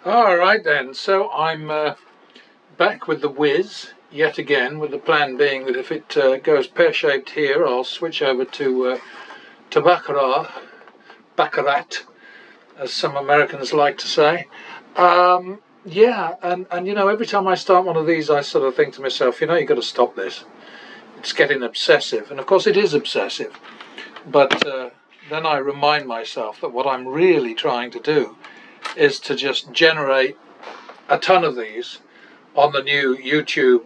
All right then, so I'm back with the Wiz yet again, with the plan being that if it goes pear-shaped here, I'll switch over to baccarat, as some Americans like to say. Yeah, and you know, every time I start one of these, I sort of think to myself, you know, you've got to stop this. It's getting obsessive, and of course it is obsessive. But then I remind myself that what I'm really trying to do is to just generate a ton of these on the new YouTube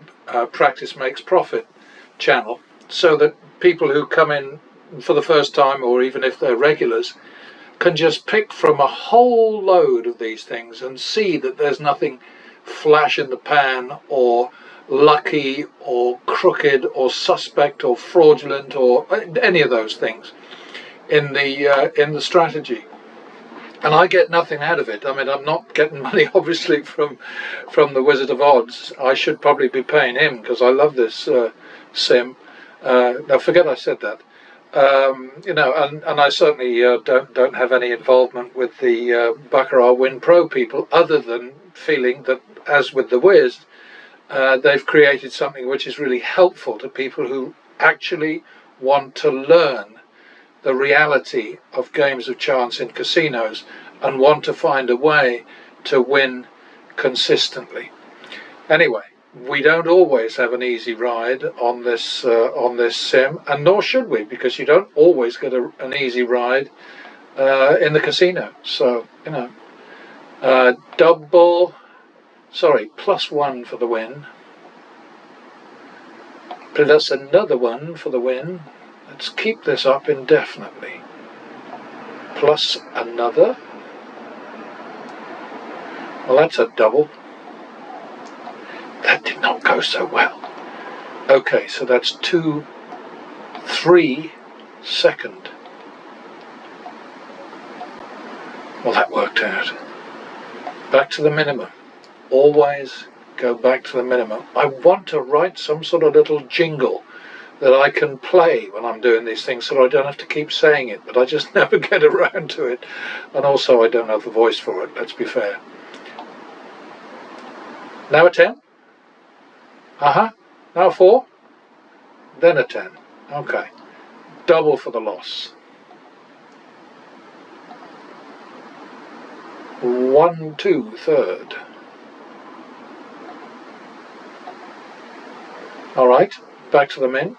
Practice Makes Profit channel, so that people who come in for the first time, or even if they're regulars, can just pick from a whole load of these things and see that there's nothing flash in the pan or lucky or crooked or suspect or fraudulent or any of those things in the strategy. And I get nothing out of it. I mean, I'm not getting money, obviously, from the Wizard of Odds. I should probably be paying him because I love this sim. Now, forget I said that. You know, and I certainly don't have any involvement with the Baccarat Win Pro people, other than feeling that, as with the Wiz, they've created something which is really helpful to people who actually want to learn the reality of games of chance in casinos and want to find a way to win consistently. Anyway, we don't always have an easy ride on this sim, and nor should we, because you don't always get an easy ride in the casino. So, you know, +1 for the win, plus another one for the win. Let's keep this up indefinitely. Plus another. Well, that's a double. That did not go so well. Okay, so that's 2, 3 second. Well, that worked out. Back to the minimum. Always go back to the minimum. I want to write some sort of little jingle that I can play when I'm doing these things, so I don't have to keep saying it, but I just never get around to it. And also I don't have the voice for it, let's be fair. Now a 10. Now a 4. Then a 10. Okay. Double for the loss. 1, 2, third. Alright, back to the min.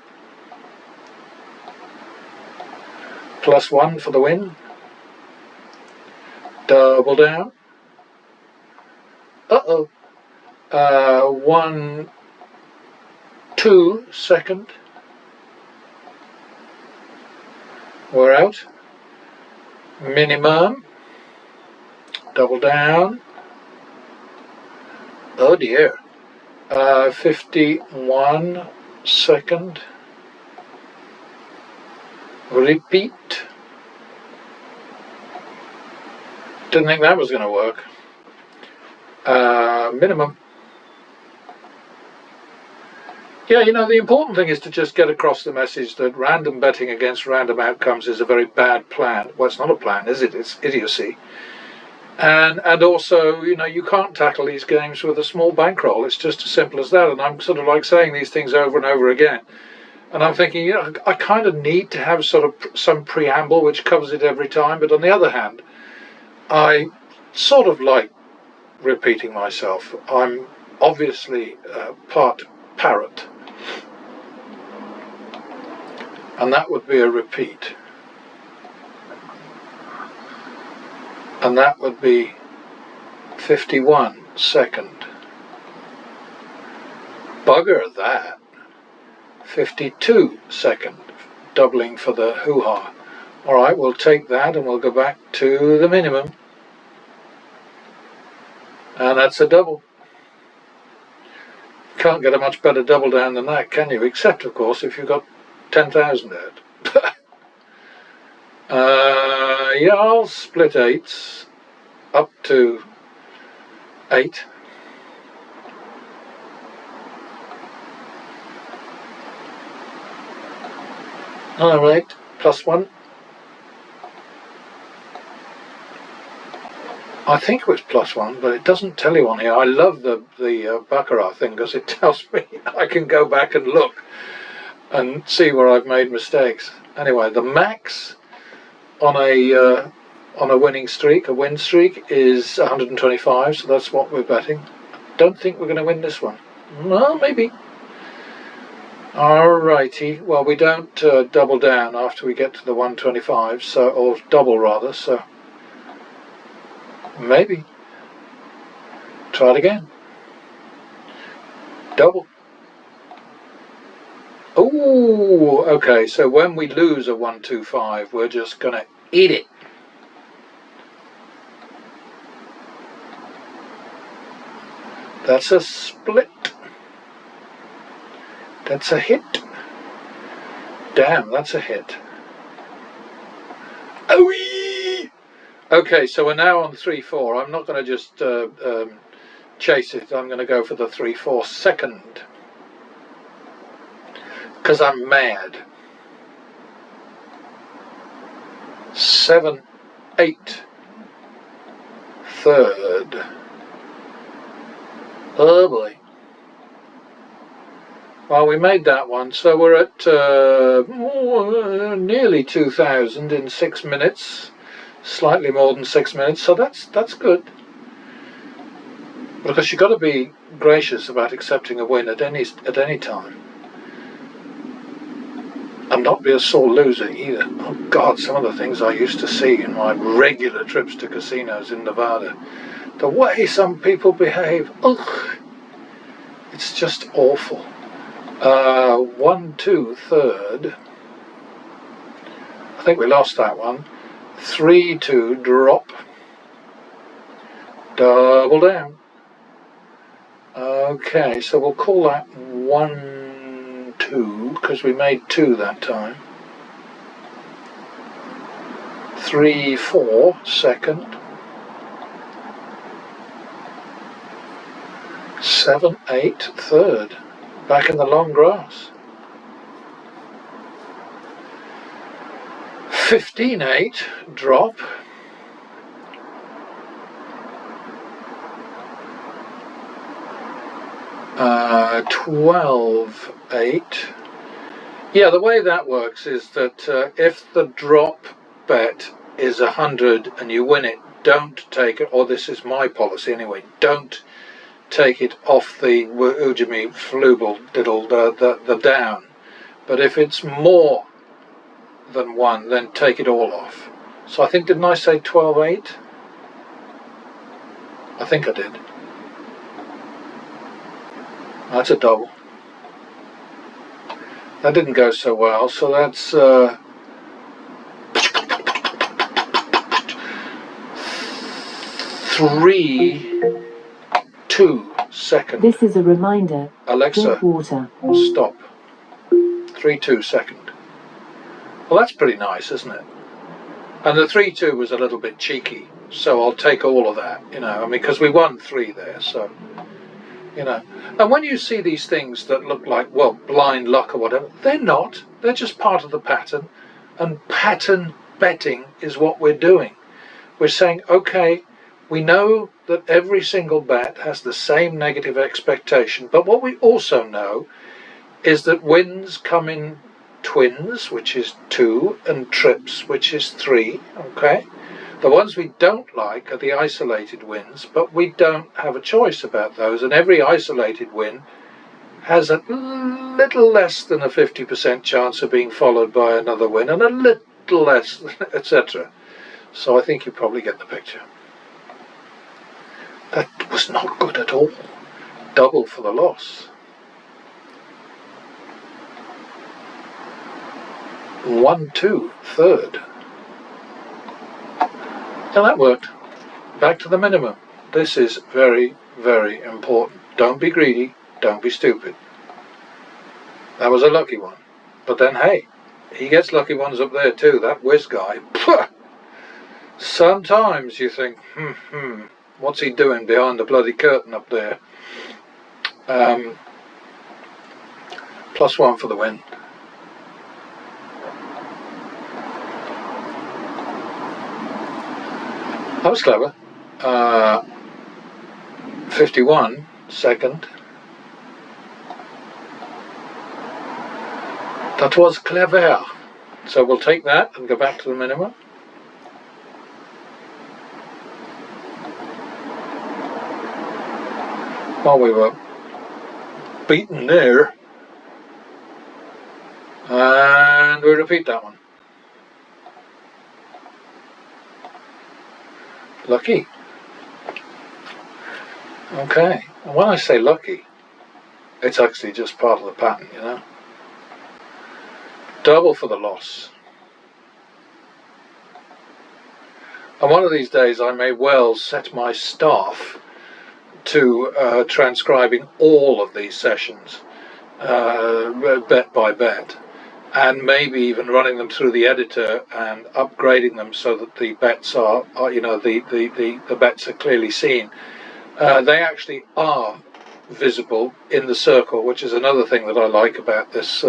+1 for the win. Double down. 1, 2 second. We're out. Minimum. Double down. Oh dear. 51 second. Repeat. Didn't think that was going to work. Minimum. Yeah, you know, the important thing is to just get across the message that random betting against random outcomes is a very bad plan. Well, it's not a plan, is it? It's idiocy. And also, you know, you can't tackle these games with a small bankroll. It's just as simple as that. And I'm sort of like saying these things over and over again. And I'm thinking, you know, I kind of need to have sort of some preamble which covers it every time. But on the other hand, I sort of like repeating myself. I'm obviously part parrot. And that would be a repeat. And that would be 51 second. Bugger that. 52 second. Doubling for the hoo-ha. Alright, we'll take that and we'll go back to the minimum. And that's a double. Can't get a much better double down than that, can you? Except, of course, if you've got 10,000 out. Yeah, I'll split 8s up to 8. Alright, +1. I think it was +1, but it doesn't tell you on here. I love the baccarat thing because it tells me I can go back and look and see where I've made mistakes. Anyway, the max on a winning streak, a win streak, is 125, so that's what we're betting. Don't think we're going to win this one. Well, maybe. Alrighty, well, we don't double down after we get to the 125, so, or double rather, so maybe. Try it again. Double. Oh, okay, so when we lose a 125, we're just going to eat it. That's a split. That's a hit. Damn, that's a hit. Oh! Okay, so we're now on 3-4. I'm not going to just chase it. I'm going to go for the 3-4 second. Because I'm mad. 7-8 third. Oh boy. Well, we made that one, so we're at nearly 2,000 in 6 minutes, slightly more than 6 minutes, so that's good. Because you've got to be gracious about accepting a win at any time, and not be a sore loser either. Oh God, some of the things I used to see in my regular trips to casinos in Nevada, the way some people behave, ugh, it's just awful. 1-2 third. I think we lost that one. 3-2 drop. Double down. Okay, so we'll call that 1-2 because we made 2 that time. 3-4 second. 7-8 third. Back in the long grass. 15-8 drop. Uh, 12-8. Yeah, the way that works is that if the drop bet is 100 and you win it, don't take it, or this is my policy anyway, don't take it off the Ujimi Flubel diddle, the down. But if it's more than 1, then take it all off. So I think, didn't I say 12-8? I think I did. That's a double. That didn't go so well, so that's 3-2 second. This is a reminder. Alexa, drink water. Stop. 3-2 second. Well, that's pretty nice, isn't it? And the 3-2 was a little bit cheeky, so I'll take all of that, you know, I mean, because we won 3 there, so, you know. And when you see these things that look like, well, blind luck or whatever, they're not. They're just part of the pattern, and pattern betting is what we're doing. We're saying, okay, we know that every single bet has the same negative expectation, but what we also know is that wins come in twins, which is 2, and trips, which is 3, okay? The ones we don't like are the isolated wins, but we don't have a choice about those, and every isolated win has a little less than a 50% chance of being followed by another win, and a little less, etc. So I think you probably get the picture. That was not good at all. Double for the loss. 1-2 third. And that worked. Back to the minimum. This is very, very important. Don't be greedy. Don't be stupid. That was a lucky one. But then, hey, he gets lucky ones up there too. That Wiz guy. Pwah! Sometimes you think, what's he doing behind the bloody curtain up there? +1 for the win. That was clever. 51 second. That was clever. So we'll take that and go back to the minimum. While we were beaten there, and we repeat that one. Lucky. Okay, and when I say lucky, it's actually just part of the pattern, you know. Double for the loss. And one of these days I may well set my staff to transcribing all of these sessions, bet by bet, and maybe even running them through the editor and upgrading them so that the bets are you know, the bets are clearly seen. They actually are visible in the circle, which is another thing that I like about this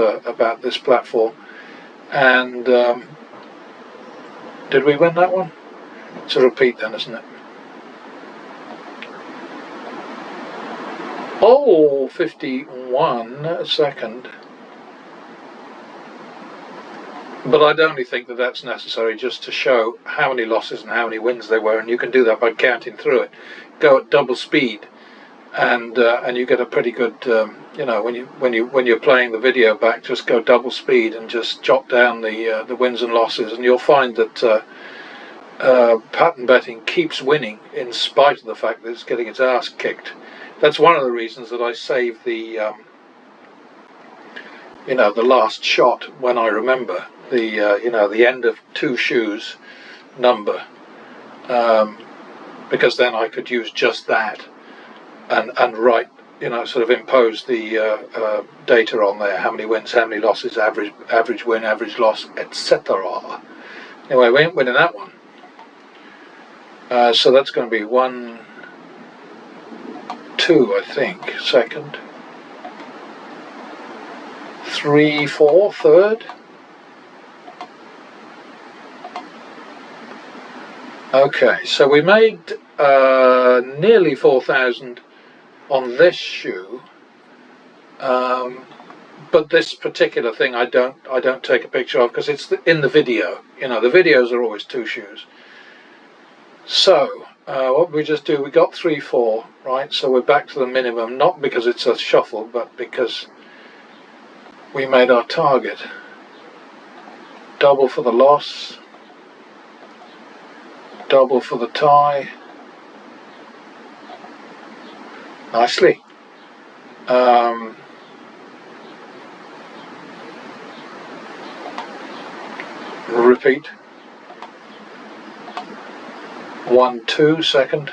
platform. And did we win that one? It's a repeat then, isn't it? Oh, 51 second. But I'd only think that that's necessary just to show how many losses and how many wins there were, and you can do that by counting through it. Go at double speed, and you get a pretty good, you know, when you're playing the video back, just go double speed and just jot down the wins and losses, and you'll find that pattern betting keeps winning in spite of the fact that it's getting its ass kicked. That's one of the reasons that I save the you know, the last shot when I remember the you know, the end of two shoes number, because then I could use just that and write, you know, sort of impose the data on there, how many wins, how many losses, average win, average loss, etc. Anyway, we ain't winning that one. So that's going to be 1, 2, I think, second. 3, 4, third. Okay, so we made nearly 4,000 on this shoe, but this particular thing I don't take a picture of because it's in the video. You know, the videos are always two shoes. So what we just do, we got 3, 4, right? So we're back to the minimum, not because it's a shuffle, but because we made our target. Double for the loss, double for the tie. Nicely. Repeat. 1, 2, second.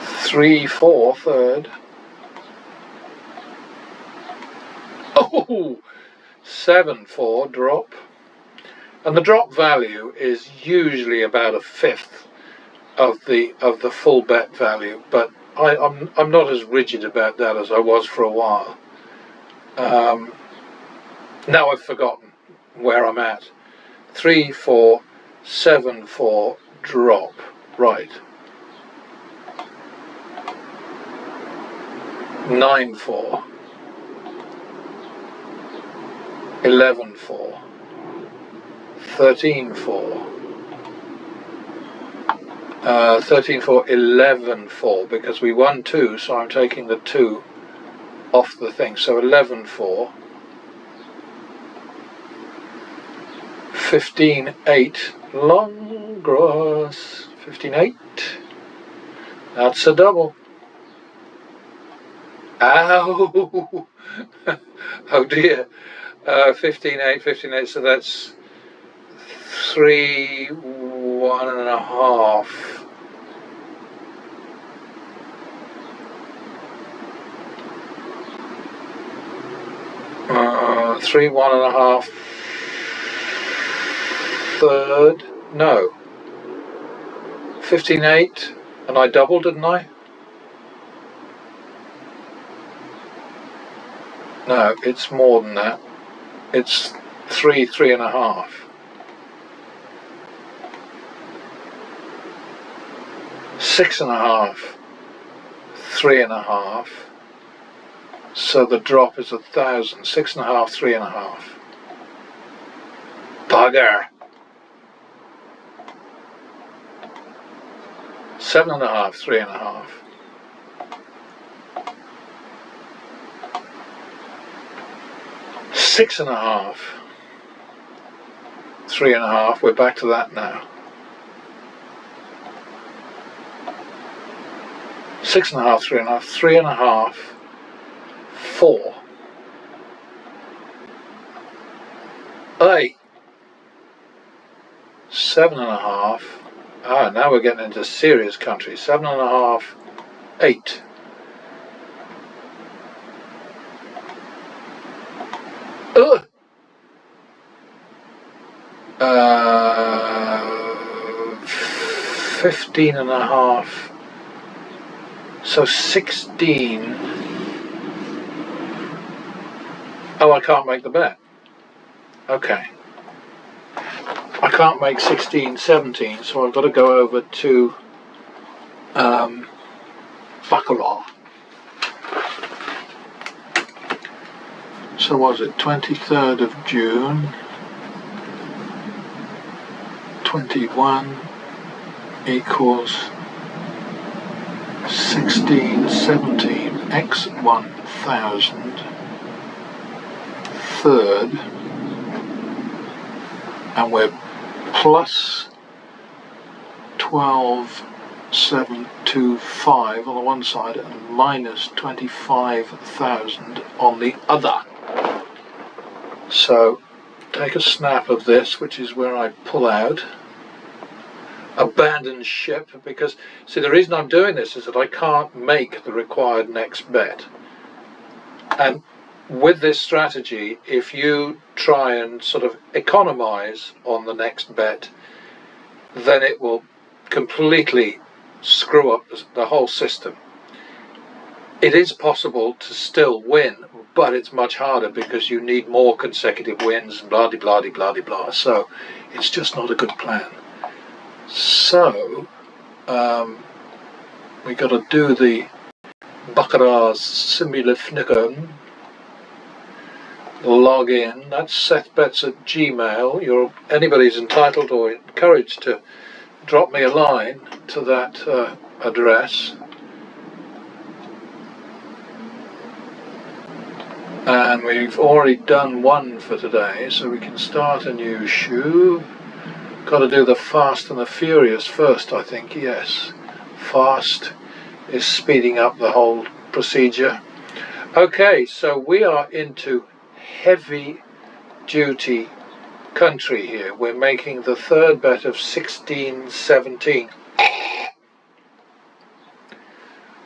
3, 4, third. Oh, 7, 4, drop. And the drop value is usually about 1/5 of the full bet value, but I'm not as rigid about that as I was for a while. Now I've forgotten where I'm at. 3, 4, 7, 4, drop. Right. 9, 4. 11, 4. 13, 4. 13, 4, 11, 4, because we won 2, so I'm taking the 2 off the thing. So 11, 4. 15, 8. Long grass. 15, 8. That's a double. Ow! Oh dear. 15, 8, 15, 8, so that's 3, 1.5. 3, 1.5. Third. No. 15, 8. And I doubled, didn't I? No, it's more than that. It's 3, 3.5. 6.5, 3.5. So the drop is 1,000. 6.5, 3.5. Bugger. 7.5, 3.5. 6.5, 3.5. We're back to that now. 6.5, 3.5, 3.5, 4. Hey, 7.5. Ah, now we're getting into serious country. 7.5, 8. Ugh. 15.5. So 16. Oh, I can't make the bet. Okay. I can't make 16, 17, so I've got to go over to baccarat. So was it 23rd of June, 21 equals 16, 17, x 1000, third, and we're plus 12,725 on the one side and minus 25,000 on the other. So take a snap of this, which is where I pull out, abandon ship, because see, the reason I'm doing this is that I can't make the required next bet. And with this strategy, if you try and sort of economize on the next bet, then it will completely screw up the whole system. It is possible to still win, but it's much harder because you need more consecutive wins, blah de blah de blah de blah. So it's just not a good plan. So we got to do the baccarat simulifnicum. Log in. That's SethBets@gmail. Anybody's entitled or encouraged to drop me a line to that address. And we've already done one for today, so we can start a new shoe. Got to do the Fast and the Furious first, I think. Yes, fast is speeding up the whole procedure. Okay, so we are into heavy duty country here. We're making the third bet of 16, 17.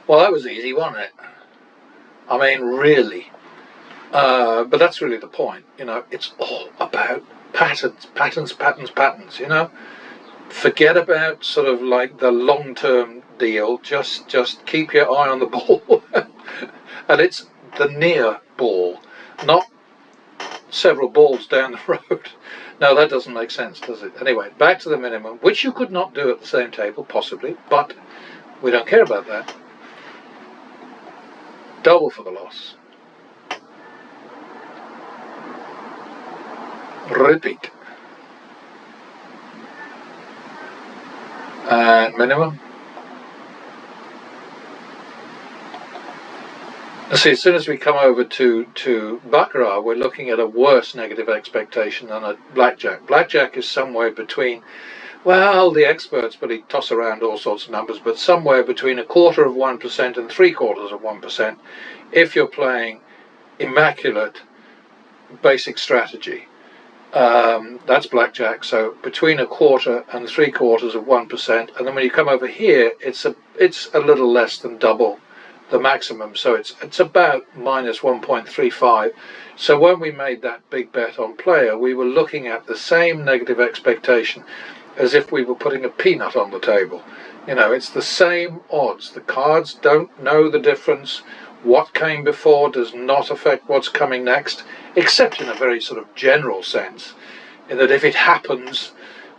Well, that was easy, wasn't it? I mean, really. But that's really the point, you know. It's all about patterns, patterns, patterns, patterns, you know. Forget about sort of like the long-term deal. Just keep your eye on the ball. And it's the near ball, not several balls down the road. No, that doesn't make sense, does it? Anyway, back to the minimum, which you could not do at the same table, possibly, but we don't care about that. Double for the loss. Repeat. And minimum. See, as soon as we come over to baccarat, we're looking at a worse negative expectation than at blackjack. Blackjack is somewhere between, well, the experts, but he toss around all sorts of numbers, but somewhere between 1/4% and 3/4%, if you're playing immaculate basic strategy. That's blackjack, so between 1/4 and 3/4%, and then when you come over here, it's a little less than double the maximum, so it's about minus 1.35. So when we made that big bet on player, we were looking at the same negative expectation as if we were putting a peanut on the table. You know, it's the same odds. The cards don't know the difference. What came before does not affect what's coming next, except in a very sort of general sense, in that if it happens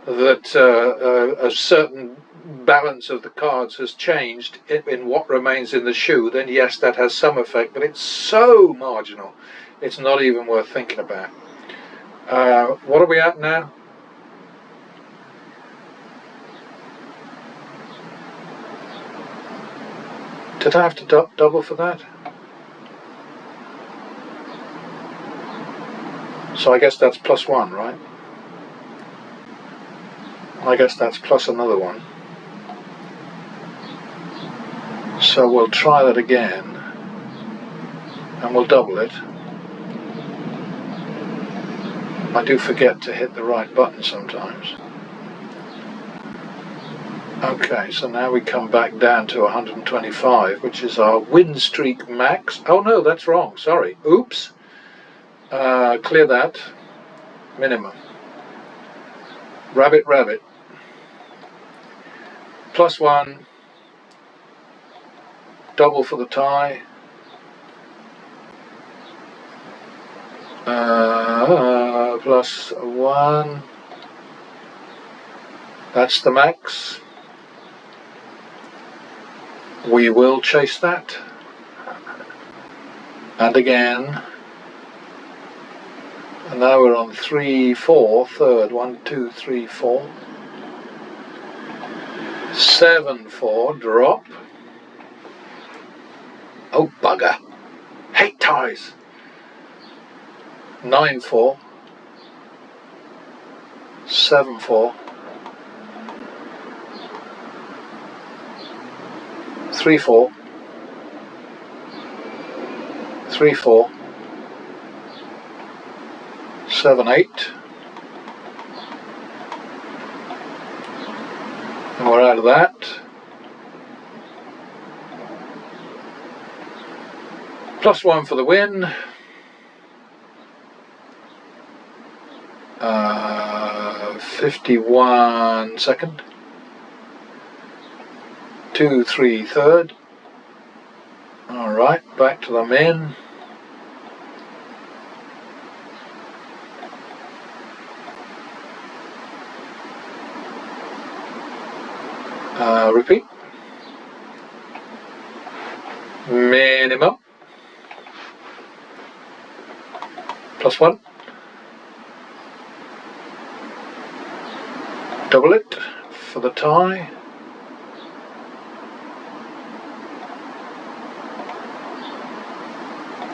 that a certain balance of the cards has changed in what remains in the shoe, then yes, that has some effect, but it's so marginal, it's not even worth thinking about. What are we at now? Did I have to double for that? So I guess that's +1, right? I guess that's plus another one. So we'll try that again, and we'll double it. I do forget to hit the right button sometimes. Okay, so now we come back down to 125, which is our win streak max. Oh no, that's wrong, sorry. Oops. Clear that. Minimum. Rabbit, rabbit. +1. Double for the tie. +1. That's the max. We will chase that. And again. And now we're on 3, 4, third. 1, 2, 3, 4. 7, 4, drop. Oh, bugger. Hate ties. 9, 4. 7, 4. 3, 4. 3, 4. 7, 8. And we're out of that. +1 for the win. 51 second. 2, 3 third. Alright, back to the min. Repeat. Minimum. +1. Double it for the tie.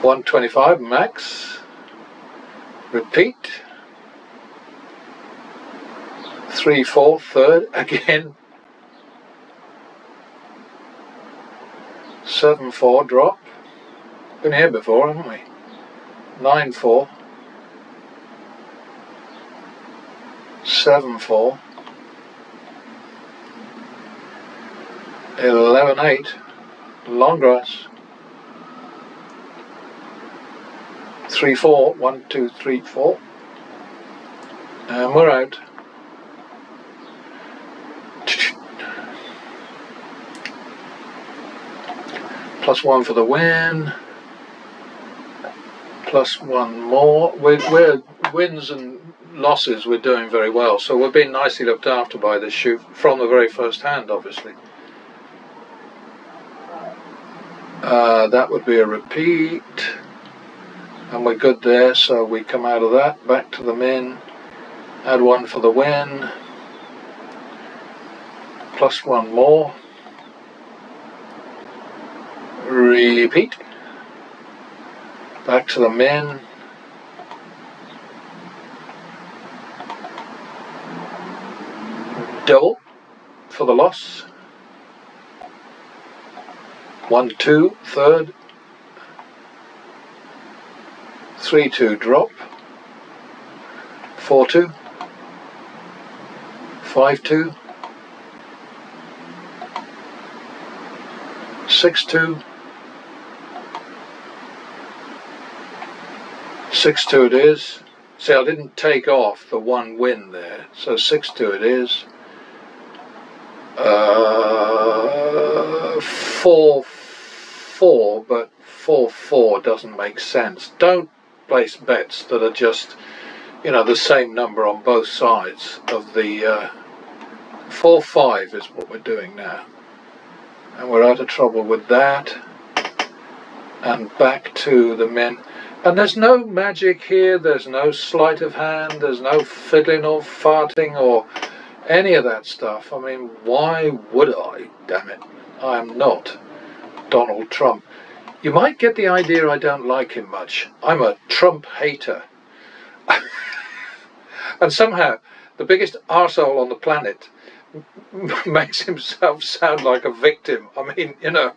$125 max. Repeat. 3, 4 third again. 7, 4 drop. Been here before, haven't we? 9, 4. 7, 4. 11, 8. Long grass. 3, 4. 1, 2, 3, 4. And we're out. +1 for the win. +1 more. We're wins and losses, we're doing very well. So we're being nicely looked after by this shoe from the very first hand, obviously. That would be a repeat. And we're good there, so we come out of that, back to the min. Add 1 for the win. +1 more. Repeat. Back to the min. Double for the loss. 1, 2 third. 3, 2 drop. 4, 2. 5, 2. 6, 2. 6, 2 it is. See, I didn't take off the 1 win there, so 6, 2 it is. 4, 4, but 4, 4 doesn't make sense. Don't place bets that are just, you know, the same number on both sides of the 4-5 is what we're doing now. And we're out of trouble with that. And back to the min. And there's no magic here, there's no sleight of hand, there's no fiddling or farting or any of that stuff. I mean, why would I, damn it? I am not Donald Trump. You might get the idea I don't like him much. I'm a Trump hater. And somehow, the biggest arsehole on the planet makes himself sound like a victim. I mean, you know,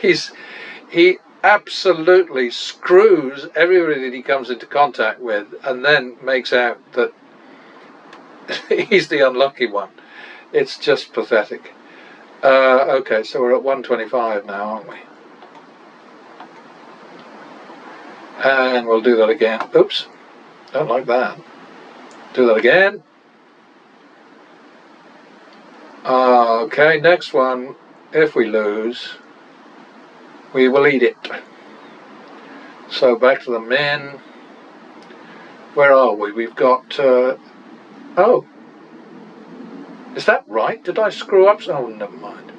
he absolutely screws everybody that he comes into contact with and then makes out that he's the unlucky one. It's just pathetic. Okay, so we're at 125 now, aren't we? And we'll do that again. Oops, don't like that. Do that again. Okay, next one. If we lose, we will eat it. So back to the min. Where are we? We've got, oh, is that right? Did I screw up? Oh, never mind.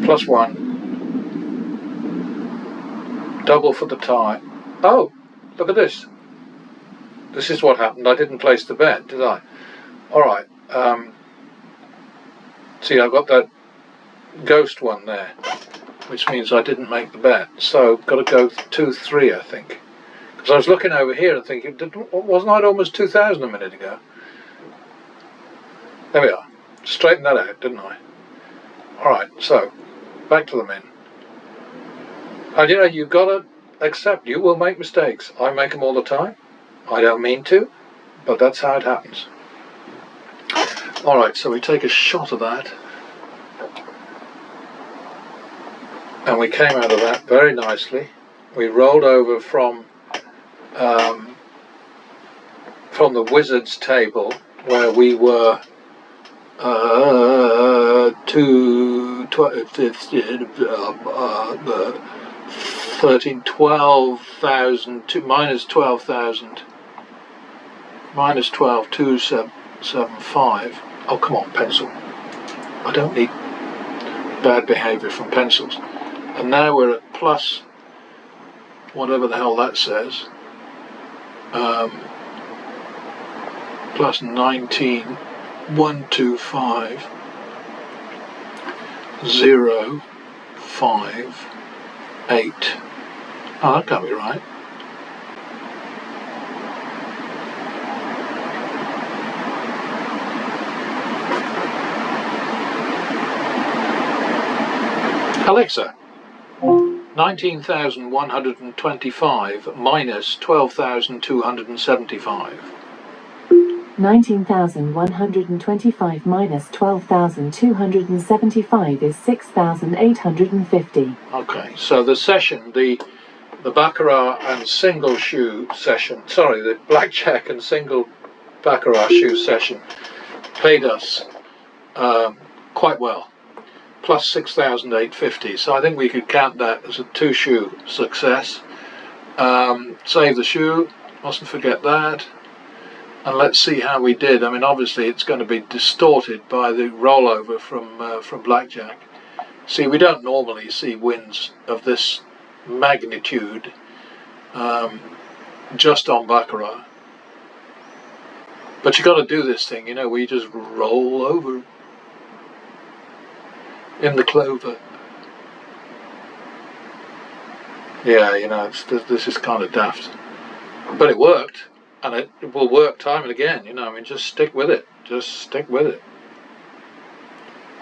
+1. Double for the tie. Oh, look at this. This is what happened. I didn't place the bet, did I? Alright. See, I've got that ghost one there, which means I didn't make the bet. So, got to go 2-3, I think. Because I was looking over here and thinking, wasn't I almost 2,000 a minute ago? There we are. Straightened that out, didn't I? Alright, so, back to the min. And you know, you've got to accept you will make mistakes. I make them all the time. I don't mean to, but that's how it happens. Alright, so we take a shot of that. And we came out of that very nicely. We rolled over from the wizard's table where we were 13, 12,000 to minus 12,000 minus 12,275. Oh, come on, pencil. I don't need bad behaviour from pencils. And now we're at plus whatever the hell that says. Plus 19,125 058. Oh, that can't be right. Alexa, 19,125 minus 12,275. 19,125 minus 12,275 is 6,850. Okay, so the session, the baccarat and single shoe session, sorry, the blackjack and single baccarat shoe session paid us quite well. Plus 6,850, so I think we could count that as a 2-shoe success. Save the shoe, mustn't forget that. And let's see how we did. I mean, obviously it's going to be distorted by the rollover from blackjack. See, we don't normally see wins of this magnitude just on baccarat. But you got to do this thing, you know, where you just roll over in the clover. Yeah, you know, this is kind of daft. But it worked, and it will work time and again, you know, I mean, just stick with it. Just stick with it.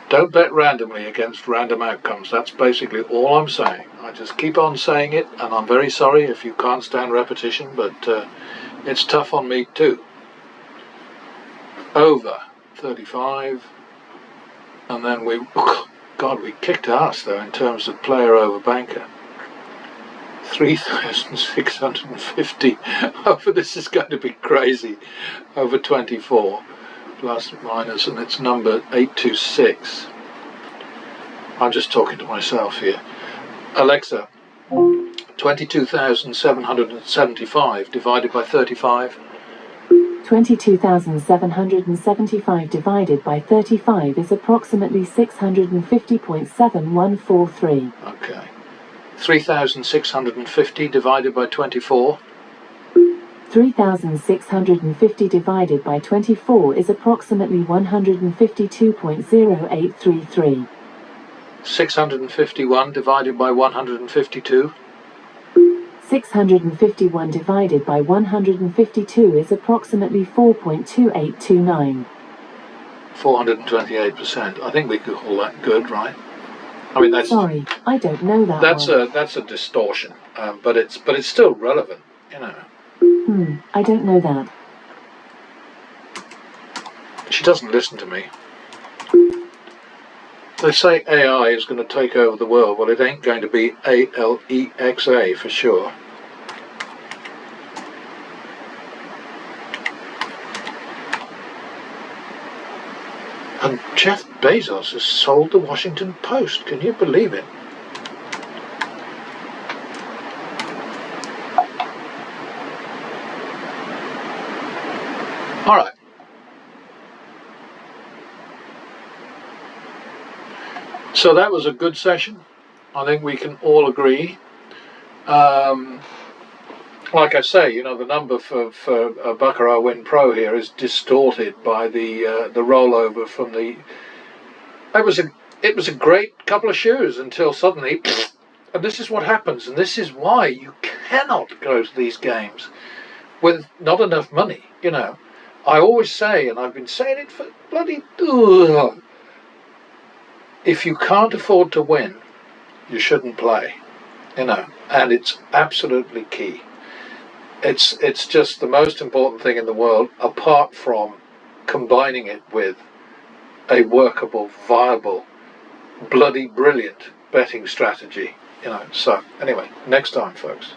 Don't bet randomly against random outcomes. That's basically all I'm saying. I just keep on saying it, and I'm very sorry if you can't stand repetition, but it's tough on me too. Over 35, and then we, God, we kicked ass though in terms of player over banker. 3,650. Oh, but this is going to be crazy. Over 24, plus minus, and it's number 826. I'm just talking to myself here. Alexa, 22,775 divided by 35. 22,775 divided by 35 is approximately 650.7143. Okay. 3,650 divided by 24. 3,650 divided by 24 is approximately 152.0833. 651 divided by 152. 651 divided by 152 is approximately 4.2829. 428%. I think we could call that good, right? I mean, that's Sorry, I don't know that that's one. a distortion, but it's still relevant, you know. I don't know that. She doesn't listen to me. They say AI is going to take over the world. Well, it ain't going to be Alexa for sure. And Jeff Bezos has sold the Washington Post. Can you believe it? All right. So that was a good session. I think we can all agree. Like I say, you know, the number for Baccarat Win Pro here is distorted by the rollover from the. It was a great couple of shoes until suddenly, and this is what happens, and this is why you cannot go to these games with not enough money. You know, I always say, and I've been saying it for bloody. If you can't afford to win, you shouldn't play. You know, and it's absolutely key. It's just the most important thing in the world, apart from combining it with a workable, viable, bloody brilliant betting strategy. You know. So anyway, next time, folks.